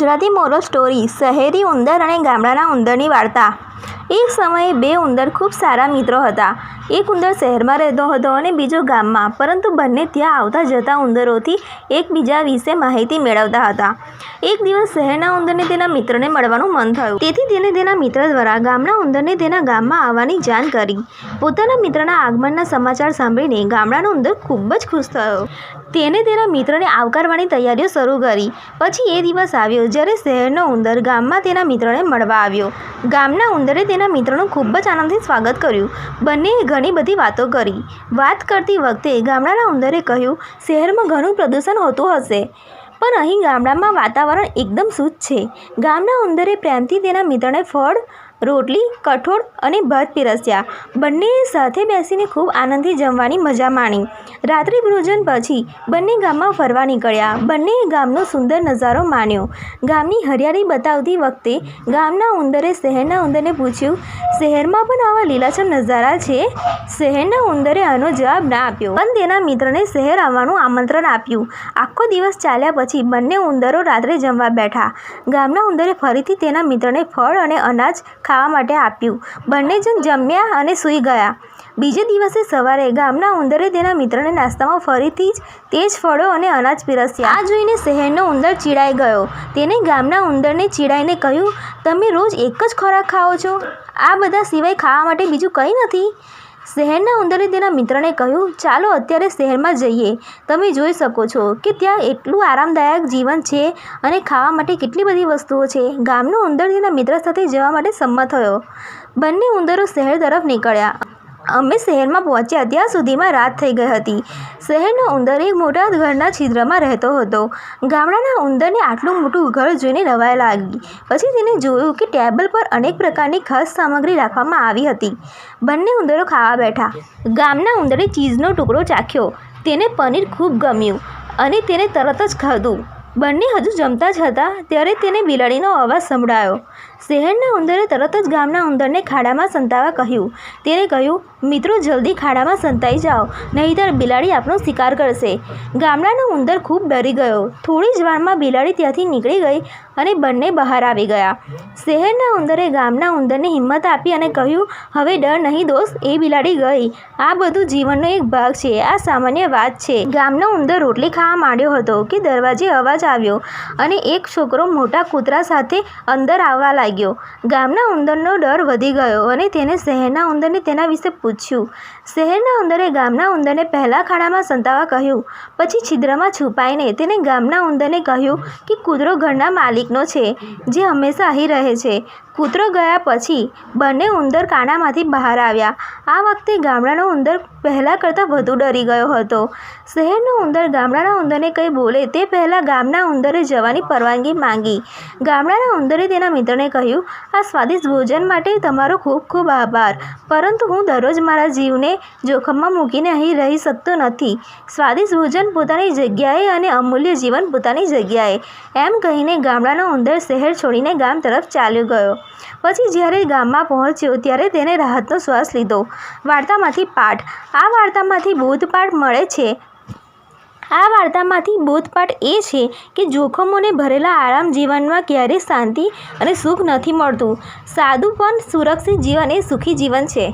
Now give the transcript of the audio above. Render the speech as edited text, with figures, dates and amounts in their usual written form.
Gujarati moral story શહેરી ઉંદર અને ગામડાના ઉંદરની વાર્તા। એક સમયે બે ઉંદર ખૂબ સારા મિત્રો હતા। એક ઉંદર શહેરમાં રહેતો હતો અને બીજો ગામમાં, પરંતુ બંને ત્યાં આવતા જતા ઉંદરોથી એકબીજા વિશે માહિતી મેળવતા હતા। એક દિવસ શહેરના ઉંદરને તેના મિત્રને મળવાનું મન થયું, તેથી તેને તેના મિત્ર દ્વારા ગામના ઉંદરને તેના ગામમાં આવવાની જાણ કરી। પોતાના મિત્રના આગમનના સમાચાર સાંભળીને ગામડાનો ઉંદર ખૂબ જ ખુશ થયો। તેને તેના મિત્રને આવકારવાની તૈયારીઓ શરૂ કરી। પછી એ દિવસ આવ્યો જ્યારે શહેરનો ઉંદર ગામમાં તેના મિત્રને મળવા આવ્યો। ગામના ઉંદરે તેના મિત્રનું ખૂબ જ આનંદથી સ્વાગત કર્યું। બંનેએ ઘણી બધી વાતો કરી। વાત કરતી વખતે ગામડાના ઉંદરે કહ્યું, શહેરમાં ઘણું પ્રદૂષણ હોતું હશે, પણ અહીં ગામડામાં વાતાવરણ એકદમ શુદ્ધ છે। ગામના ઉંદરે પ્રેમથી તેના મિત્રને ફળ, રોટલી, કઠોળ અને ભાત પીરસ્યા। બંનેએ સાથે બેસીને ખૂબ આનંદથી જમવાની મજા માણી। રાત્રિ ભોજન પછી બંને ગામમાં ફરવા નીકળ્યા। બંનેએ ગામનો સુંદર નજારો માણ્યો। ગામની હરિયાળી બતાવતી વખતે ગામના ઉંદરે શહેરના ઉંદરને પૂછ્યું, શહેરમાં પણ આવા લીલાછમ નજારા છે? શહેરના ઉંદરે આનો જવાબ ના આપ્યો, પણ તેના મિત્રને શહેર આવવાનું આમંત્રણ આપ્યું। આખો દિવસ ચાલ્યા પછી બંને ઉંદરો રાત્રે જમવા બેઠા। ગામના ઉંદરે ફરીથી તેના મિત્રને ફળ અને અનાજ ખાવા માટે આપ્યું। બંને જણ જમ્યા અને સૂઈ ગયા। બીજે દિવસે સવારે ગામના ઉંદરે તેના મિત્રને નાસ્તામાં ફરીથી તે જ ફળો અને અનાજ પીરસ્યા। આ જોઈને શહેરનો ઉંદર ચીડાઈ ગયો। તેને ગામના ઉંદરને ચીડાઈને કહ્યું, તમે રોજ એક જ ખોરાક ખાઓ છો? આ બધા સિવાય ખાવા માટે બીજું કંઈ નથી? શહેરના ઉંદરે તેના મિત્રને કહ્યું, ચાલો અત્યારે શહેરમાં જઈએ। તમે જોઈ શકો છો કે ત્યાં એટલું આરામદાયક જીવન છે અને ખાવા માટે કેટલી બધી વસ્તુઓ છે। ગામનો ઉંદર તેના મિત્ર સાથે જવા માટે સંમત થયો। બંને ઉંદરો શહેર તરફ નીકળ્યા। અમે શહેરમાં પહોંચ્યા ત્યાં સુધીમાં રાત થઈ ગઈ હતી। શહેરનો ઉંદર એક મોટા ઘરના છિદ્રમાં રહેતો હતો। ગામડાના ઉંદરને આટલું મોટું ઘર જોઈને નવાઈ લાગી। પછી તેને જોયું કે ટેબલ પર અનેક પ્રકારની ખાસ સામગ્રી રાખવામાં આવી હતી। બંને ઉંદરો ખાવા બેઠા। ગામના ઉંદરે ચીઝનો ટુકડો ચાખ્યો। તેને પનીર ખૂબ ગમ્યું અને તેને તરત જ ખાધું। બંને હજુ જમતા જ હતા ત્યારે તેને બિલાડીનો અવાજ સંભળાયો। શહેરના ઉંદરે તરત જ ગામના ઉંદરને ખાડામાં સંતાવા કહ્યું। તેને કહ્યું, મિત્રો જલ્દી ખાડામાં સંતાઈ જાઓ, નહીંતર બિલાડી આપણો શિકાર કરશે। ગામડાનો ઉંદર ખૂબ ડરી ગયો। થોડી જ વારમાં બિલાડી ત્યાંથી નીકળી ગઈ અને બંને બહાર આવી ગયા। શહેરના ઉંદરે ગામના ઉંદરને હિંમત આપી અને કહ્યું, હવે ડર નહીં દોસ્ત, એ બિલાડી ગઈ। આ બધું જીવનનો એક ભાગ છે, આ સામાન્ય વાત છે। ગામનો ઉંદર રોટલી ખાવા માંડ્યો હતો કે દરવાજે અવાજ આવ્યો અને એક છોકરો મોટા કૂતરા સાથે અંદર આવવા લાગ્યો। ગામના ઉંદરનો ડર વધી ગયો અને તેને શહેરના ઉંદરને તેના વિશે પૂછ્યું। શહેરના ઉંદરે ગામના ઉંદરને પહેલા ખાડામાં સંતાવા કહ્યું। પછી છિદ્રમાં છુપાઈને તેને ગામના ઉંદરને કહ્યું કે કૂતરો ઘરના માલિકનો છે, જે હંમેશા અહીં રહે છે। કૂતરો ગયા પછી બંને ઉંદર કાણામાંથી બહાર આવ્યા। આ વખતે ગામડાનો ઉંદર પહેલાં કરતાં વધુ ડરી ગયો હતો। શહેરનો ઉંદર ગામડાના ઉંદરને કંઈ બોલે તે પહેલાં ગામના ઉંદરે જવાની પરવાનગી માંગી। ગામડાના ઉંદરે તેના મિત્રને કહ્યું, આ સ્વાદિષ્ટ ભોજન માટે તમારો ખૂબ ખૂબ આભાર, પરંતુ હું દરરોજ મારા જીવને જોખમમાં મૂકીને અહીં રહી શકતો નથી। સ્વાદિષ્ટ ભોજન પોતાની જગ્યાએ અને અમૂલ્ય જીવન પોતાની જગ્યાએ, એમ કહીને ગામડાનો ઉંદર શહેર છોડીને ગામ તરફ ચાલ્યો ગયો। પછી જ્યારે ગામમાં પહોંચ્યો ત્યારે તેને રાહતનો શ્વાસ લીધો। વાર્તામાંથી પાઠ। આ વાર્તામાંથી બોધપાઠ મળે છે। આ વાર્તામાંથી બોધપાઠ એ છે કે જોખમોને ભરેલા આરામ જીવનમાં ક્યારેય શાંતિ અને સુખ નથી મળતું। સાદું પણ સુરક્ષિત જીવન એ સુખી જીવન છે।